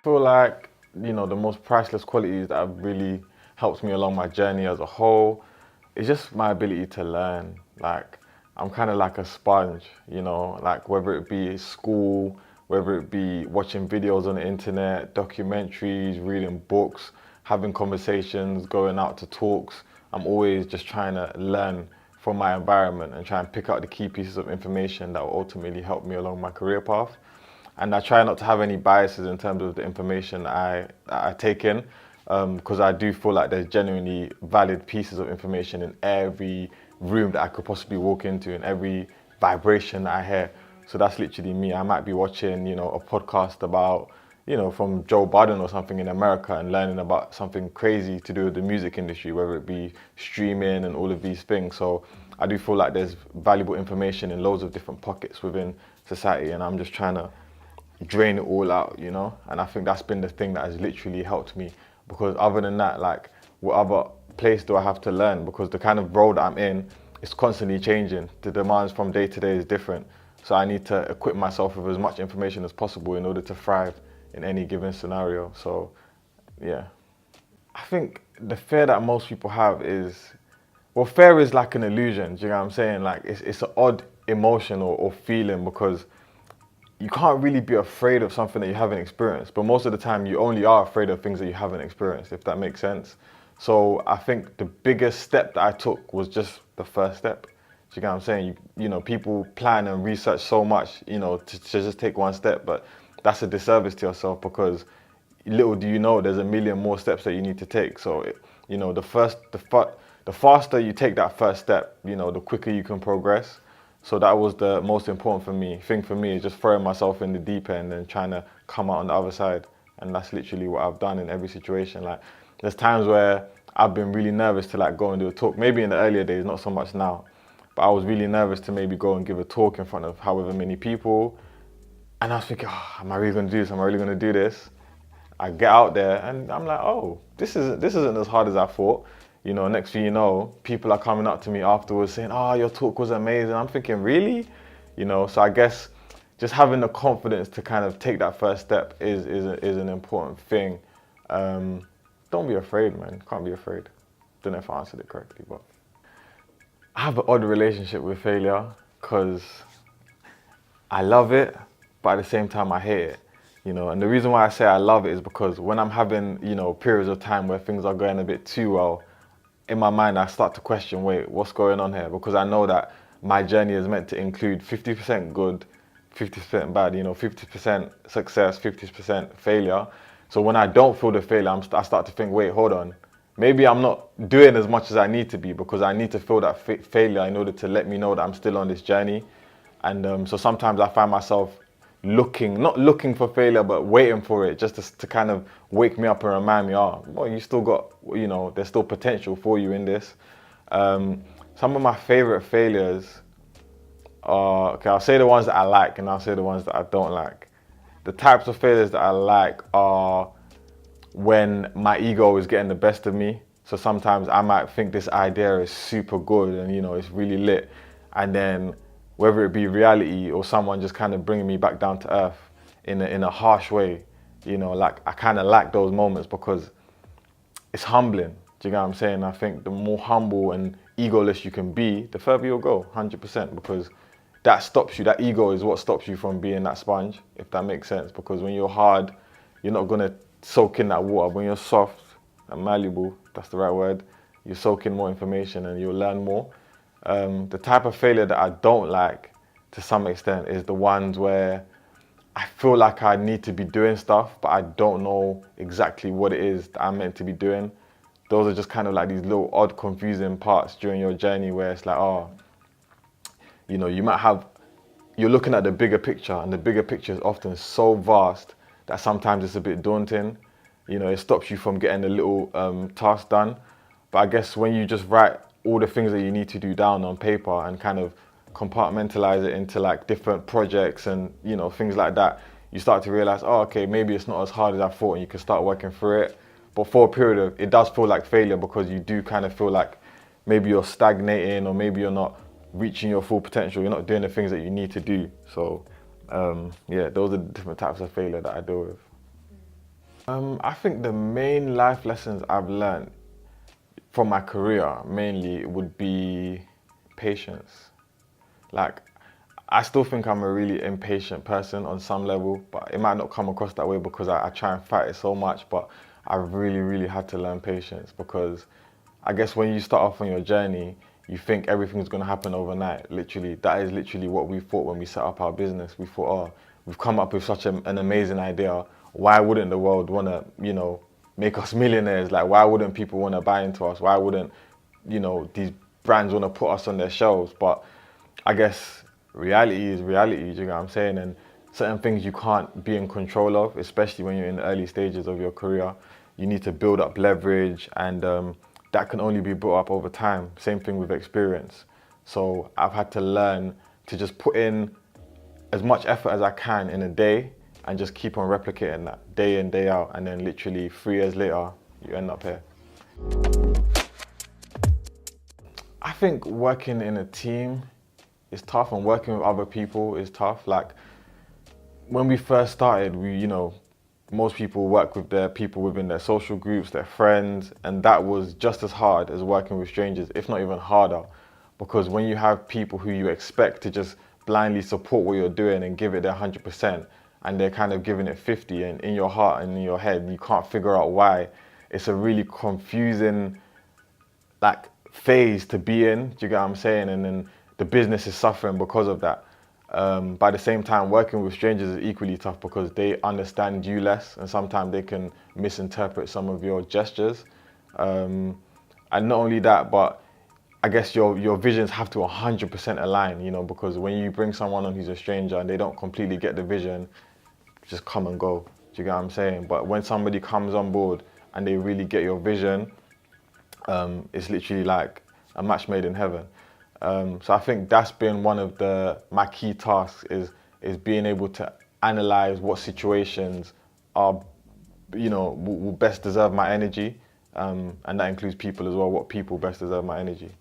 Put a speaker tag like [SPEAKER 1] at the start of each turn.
[SPEAKER 1] feel like, the most priceless qualities that have really helped me along my journey as a whole is just my ability to learn. Like, I'm kind of like a sponge, like whether it be school, whether it be watching videos on the internet, documentaries, reading books, having conversations, going out to talks. I'm always just trying to learn from my environment and try and pick out the key pieces of information that will ultimately help me along my career path. And I try not to have any biases in terms of the information I take in, because I do feel like there's genuinely valid pieces of information in every room that I could possibly walk into, in every vibration that I hear. So that's literally me. I might be watching, a podcast about, from Joe Biden or something in America and learning about something crazy to do with the music industry, whether it be streaming and all of these things. So I do feel like there's valuable information in loads of different pockets within society, and I'm just trying to drain it all out, and I think that's been the thing that has literally helped me, because other than that, like, what other place do I have to learn? Because the kind of role that I'm in is constantly changing. The demands from day to day is different, so I need to equip myself with as much information as possible in order to thrive in any given scenario. So yeah, I think the fear that most people have is, well, fear is like an illusion, do you know what I'm saying? Like, it's an odd emotion or feeling, because you can't really be afraid of something that you haven't experienced, but most of the time you only are afraid of things that you haven't experienced, if that makes sense. So I think the biggest step that I took was just the first step. Do you get what I'm saying? People plan and research so much, to just take one step, but that's a disservice to yourself, because little do you know, there's a million more steps that you need to take. So, the faster you take that first step, the quicker you can progress. So that was the most important thing for me is just throwing myself in the deep end and trying to come out on the other side. And that's literally what I've done in every situation. Like, there's times where I've been really nervous to like go and do a talk. Maybe in the earlier days, not so much now, but I was really nervous to maybe go and give a talk in front of however many people. And I was thinking, am I really going to do this? Am I really going to do this? I get out there and I'm like, oh, this isn't as hard as I thought. Next thing you know, people are coming up to me afterwards saying, oh, your talk was amazing. I'm thinking, really? So I guess just having the confidence to kind of take that first step is an important thing. Don't be afraid, man. Can't be afraid. Don't know if I answered it correctly, but I have an odd relationship with failure, because I love it, but at the same time I hate it. And the reason why I say I love it is because when I'm having, periods of time where things are going a bit too well, in my mind, I start to question, wait, what's going on here? Because I know that my journey is meant to include 50% good, 50% bad, 50% success, 50% failure. So when I don't feel the failure, I start to think, wait, hold on. Maybe I'm not doing as much as I need to be, because I need to feel that failure in order to let me know that I'm still on this journey. And so sometimes I find myself not looking for failure, but waiting for it, just to kind of wake me up and remind me, well, you still got, there's still potential for you in this. Some of my favorite failures are, okay, I'll say the ones that I like and I'll say the ones that I don't like. The types of failures that I like are when my ego is getting the best of me. So sometimes I might think this idea is super good and, it's really lit. And then whether it be reality or someone just kind of bringing me back down to earth in a harsh way, like I kind of like those moments, because it's humbling. Do you know what I'm saying? I think the more humble and egoless you can be, the further you'll go, 100%, because that stops you. That ego is what stops you from being that sponge, if that makes sense. Because when you're hard, you're not going to soak in that water. When you're soft and malleable, that's the right word, you soak in more information and you'll learn more. The type of failure that I don't like, to some extent, is the ones where I feel like I need to be doing stuff, but I don't know exactly what it is that I'm meant to be doing. Those are just kind of like these little odd, confusing parts during your journey where it's like, you're looking at the bigger picture, and the bigger picture is often so vast that sometimes it's a bit daunting. It stops you from getting a little task done. But I guess when you just write all the things that you need to do down on paper and kind of compartmentalize it into like different projects and things like that, you start to realize, okay, maybe it's not as hard as I thought, and you can start working through it. But for a period it does feel like failure, because you do kind of feel like maybe you're stagnating, or maybe you're not reaching your full potential, you're not doing the things that you need to do. So those are the different types of failure that I deal with. I think the main life lessons I've learned from my career mainly would be patience. Like, I still think I'm a really impatient person on some level, but it might not come across that way because I try and fight it so much, but I've really, really had to learn patience because I guess when you start off on your journey, you think everything's going to happen overnight. Literally, that is literally what we thought when we set up our business. We thought, oh, we've come up with such an amazing idea. Why wouldn't the world want to, make us millionaires? Like, why wouldn't people want to buy into us? Why wouldn't, these brands want to put us on their shelves? But I guess reality is reality, do you know what I'm saying? And certain things you can't be in control of, especially when you're in the early stages of your career. You need to build up leverage, and that can only be built up over time. Same thing with experience. So I've had to learn to just put in as much effort as I can in a day and just keep on replicating that day in, day out. And then literally 3 years later, you end up here. I think working in a team is tough, and working with other people is tough. Like, when we first started, most people work with their people within their social groups, their friends, and that was just as hard as working with strangers, if not even harder. Because when you have people who you expect to just blindly support what you're doing and give it their 100%, and they're kind of giving it 50, and in your heart and in your head, you can't figure out why, it's a really confusing, like, phase to be in, do you get what I'm saying? And then the business is suffering because of that. By the same time, working with strangers is equally tough because they understand you less, and sometimes they can misinterpret some of your gestures. And not only that, but I guess your visions have to 100% align, because when you bring someone on who's a stranger and they don't completely get the vision, just come and go. Do you get what I'm saying? But when somebody comes on board and they really get your vision, it's literally like a match made in heaven. So I think that's been one of my key tasks is being able to analyze what situations are, will best deserve my energy, and that includes people as well. What people best deserve my energy.